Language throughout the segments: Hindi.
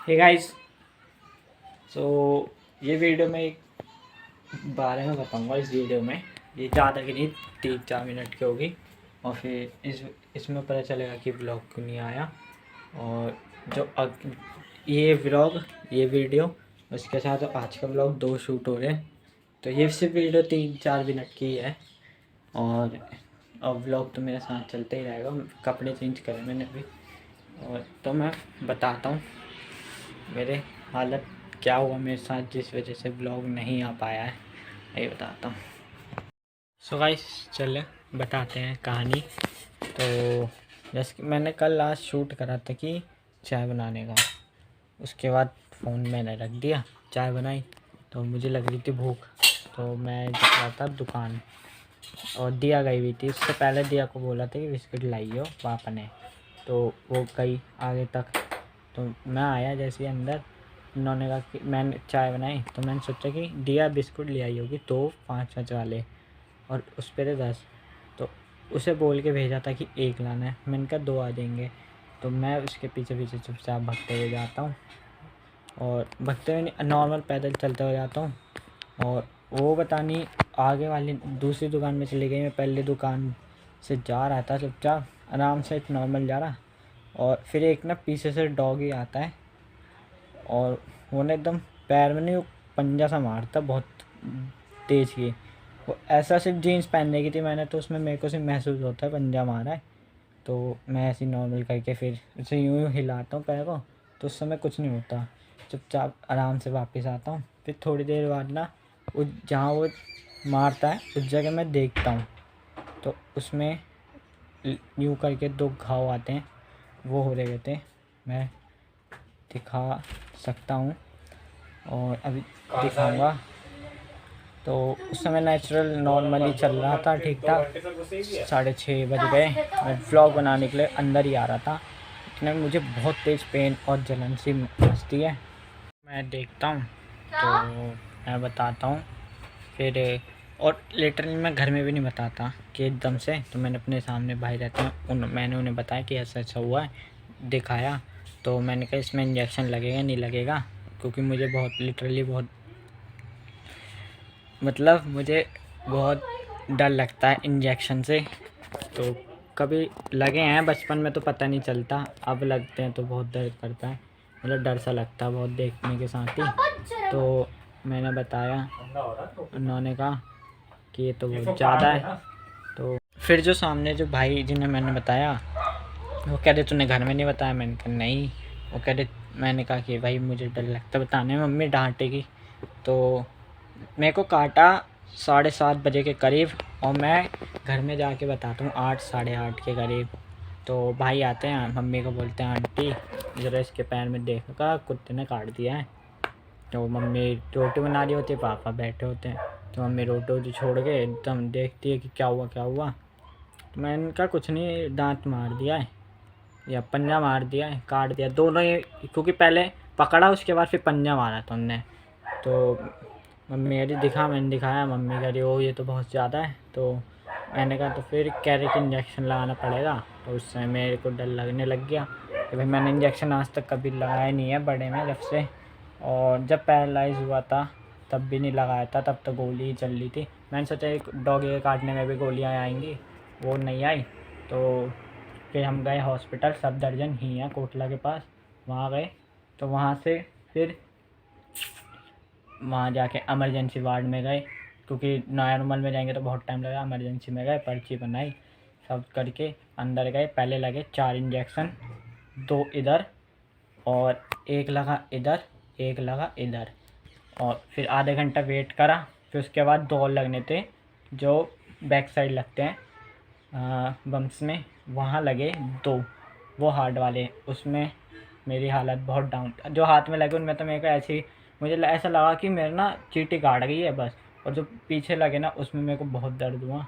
हे गाइस, सो ये वीडियो में एक बारे में बताऊंगा। इस वीडियो में ये ज़्यादा की नहीं 3-4 मिनट की होगी और फिर इसमें पता चलेगा कि ब्लॉग क्यों नहीं आया। और ये व्लॉग ये वीडियो उसके साथ आज का ब्लॉग 2 शूट हो रहे हैं। तो ये सिर्फ वीडियो 3-4 मिनट की है और अब व्लॉग तो मेरे साथ चलते ही रहेगा। कपड़े चेंज करे मैंने अभी और तो मैं बताता हूँ मेरे हालत क्या हुआ मेरे साथ जिस वजह से ब्लॉग नहीं आ पाया है, यही बताता हूँ। सो गाइस चले बताते हैं कहानी। तो जैसे कि मैंने कल लास्ट शूट करा था कि चाय बनाने का, उसके बाद फ़ोन मैंने रख दिया। चाय बनाई तो मुझे लग रही थी भूख, तो मैं गया था दुकान और दिया गई हुई थी। उससे पहले दिया को बोला था कि बिस्किट लाइयो पापा ने, तो वो गई आगे तक। तो मैं आया जैसे ही अंदर, उन्होंने कहा कि मैंने चाय बनाई तो मैंने सोचा कि दिया बिस्कुट ले आई होगी 2 5 वाले और उस पर थे 10। तो उसे बोल के भेजा था कि 1 लाना है, मैंने कहा 2 आ जाएंगे। तो मैं उसके पीछे पीछे चुपचाप भागते हुए जाता हूँ और भागते हुए नहीं नॉर्मल पैदल चलते हुए जाता हूँ। और वो पता नहीं आगे वाली दूसरी दुकान में चली गई। मैं पहले दुकान से जा रहा था चुपचाप आराम से नॉर्मल जा रहा, और फिर एक ना पीछे से डॉग ही आता है और वो ना एकदम पैर में नहीं वो पंजा सा मारता बहुत तेज़ की। वो ऐसा सिर्फ जीन्स पहनने की थी मैंने, तो उसमें मेरे को सिर्फ महसूस होता है पंजा मारा है। तो मैं ऐसे नॉर्मल करके फिर उसे यूँ यूँ हिलाता हूँ पैर को, तो उस समय कुछ नहीं होता। चुपचाप आराम से वापस आता हूँ। फिर थोड़ी देर बाद ना उस जहाँ वो मारता है उस जगह मैं देखता हूँ, तो उसमें यूँ करके 2 घाव आते हैं, वो हो रहे थे। मैं दिखा सकता हूँ और अभी दिखाऊंगा। तो उस समय नेचुरल नॉर्मली चल रहा था ठीक ठाक। 6:30 बज गए, मैं व्लॉग बनाने के लिए अंदर ही आ रहा था, इतने में मुझे बहुत तेज़ पेन और जलन सी मचती है। मैं देखता हूँ तो मैं बताता हूँ फिर। और लिटरली मैं घर में भी नहीं बताता कि एकदम से, तो मैंने अपने सामने भाई रहते हैं मैंने उन्हें बताया कि ऐसा ऐसा हुआ है, दिखाया। तो मैंने कहा इसमें इंजेक्शन लगेगा नहीं लगेगा, क्योंकि मुझे बहुत लिटरली बहुत मतलब मुझे बहुत डर लगता है इंजेक्शन से। तो कभी लगे हैं बचपन में तो पता नहीं चलता, अब लगते हैं तो बहुत दर्द करता है, मतलब डर सा लगता है बहुत देखने के साथ ही। तो मैंने बताया, उन्होंने कहा कि ये तो बहुत ज़्यादा है। तो फिर जो सामने जो भाई जिन्हें मैंने बताया वो कह रहे तूने घर में नहीं बताया, मैंने कहा नहीं। वो कह रहे, मैंने कहा कि भाई मुझे डर लगता बताने में, मम्मी डांटेगी। तो मेरे को काटा 7:30 बजे के करीब और मैं घर में जाके बताता हूँ 8 8:30 के करीब। तो भाई आते हैं, मम्मी को बोलते हैं आंटी ज़रा इसके पैर में देखा कुत्ते ने काट दिया है। तो मम्मी रोटी बना रही होती है, पापा बैठे होते हैं। तो मम्मी रोटी वोटी छोड़ के एकदम देखती है कि क्या हुआ क्या हुआ। तो मैंने कहा कुछ नहीं, दांत मार दिया है या पंजा मार दिया है, काट दिया दोनों ही, क्योंकि पहले पकड़ा उसके बाद फिर पंजा मारा था उनने। तो मम्मी कह रही दिखा, मैंने दिखाया, मम्मी कह रही ओ ये तो बहुत ज़्यादा है। तो मैंने कहा तो फिर कह रही कि इंजेक्शन लगाना पड़ेगा। तो उस समय मेरे को डर लगने लग गया कि भाई मैंने इंजेक्शन आज तक कभी लगाया नहीं है बड़े में जब से, और जब पैरालाइज़ हुआ था तब भी नहीं लगाया था, तब तो गोली ही चल रही थी। मैंने सोचा एक डॉगी के काटने में भी गोलियाँ आएंगी, वो नहीं आई। तो फिर हम गए हॉस्पिटल, सफदरजंग ही है कोटला के पास, वहाँ गए। तो वहाँ से फिर वहाँ जाके एमरजेंसी वार्ड में गए, क्योंकि नॉर्मल में जाएंगे तो बहुत टाइम लगेगा। एमरजेंसी में गए, पर्ची बनाई, सब करके अंदर गए। पहले लगे 4 इंजेक्शन, 2 इधर और 1 लगा इधर, 1 लगा इधर। और फिर आधे घंटा वेट करा। फिर उसके बाद 2 और लगने थे जो बैक साइड लगते हैं बम्स में, वहाँ लगे 2, वो हार्ड वाले। उसमें मेरी हालत बहुत डाउन, जो हाथ में लगे उनमें तो मेरे को ऐसे ही मुझे ऐसा लगा कि मेरे ना चींटी काट गई है बस। और जो पीछे लगे ना उसमें मेरे को बहुत दर्द हुआ।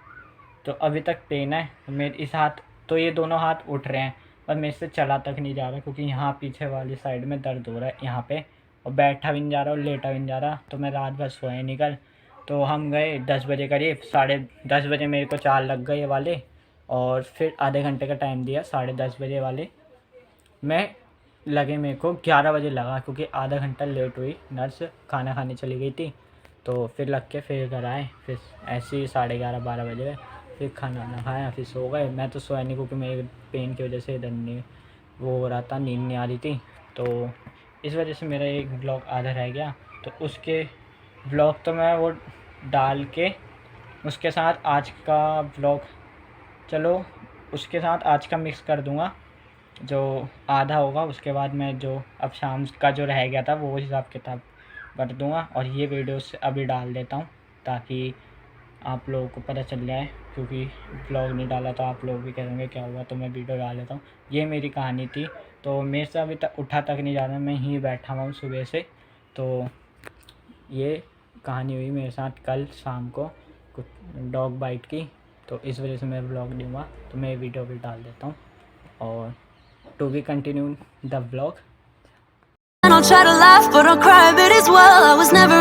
तो अभी तक पेन है मेरे इस हाथ, तो ये दोनों हाथ उठ रहे हैं पर मेरे से चला तक नहीं जा रहा, क्योंकि यहाँ पीछे वाली साइड में दर्द हो रहा है यहाँ पे, और बैठा भी नहीं जा रहा और लेटा भी नहीं जा रहा। तो मैं रात भर सोया नहीं कल। तो हम गए 10 बजे करीब, 10:30 बजे मेरे को 4 लग गए ये वाले, और फिर आधे घंटे का टाइम दिया 10:30 बजे वाले। मैं लगे मेरे को 11 बजे लगा, क्योंकि आधा घंटा लेट हुई, नर्स खाना खाने चली गई थी। तो फिर लग के फिर घर आए, फिर ऐसे ही 11:30-12 बजे गए। फिर खाना वाना खाया, फिर सो गए। मैं तो सोया नहीं, क्योंकि मेरे पेन की वजह से इधर नहीं वो हो रहा था, नींद नहीं आ रही थी। तो इस वजह से मेरा एक ब्लॉग आधा रह गया। तो उसके ब्लॉग तो मैं वो डाल के उसके साथ आज का ब्लॉग, चलो उसके साथ आज का मिक्स कर दूँगा। जो आधा होगा उसके बाद मैं जो अब शाम का जो रह गया था वो हिसाब किताब कर दूँगा, और ये वीडियोस अभी डाल देता हूँ ताकि आप लोगों को पता चल जाए, क्योंकि ब्लॉग नहीं डाला तो आप लोग भी कहेंगे क्या हुआ, तो मैं वीडियो डाल देता हूँ। ये मेरी कहानी थी। तो मेरे से अभी तक उठा तक नहीं जा रहा, मैं यहीं बैठा हुआ हूँ सुबह से। तो ये कहानी हुई मेरे साथ कल शाम को कुछ डॉग बाइट की। तो इस वजह से मैं ब्लॉग दूँगा, तो मैं वीडियो भी डाल देता हूँ। और to be continue the vlog. And I'll try to laugh, but I'll cry a bit as well. I was never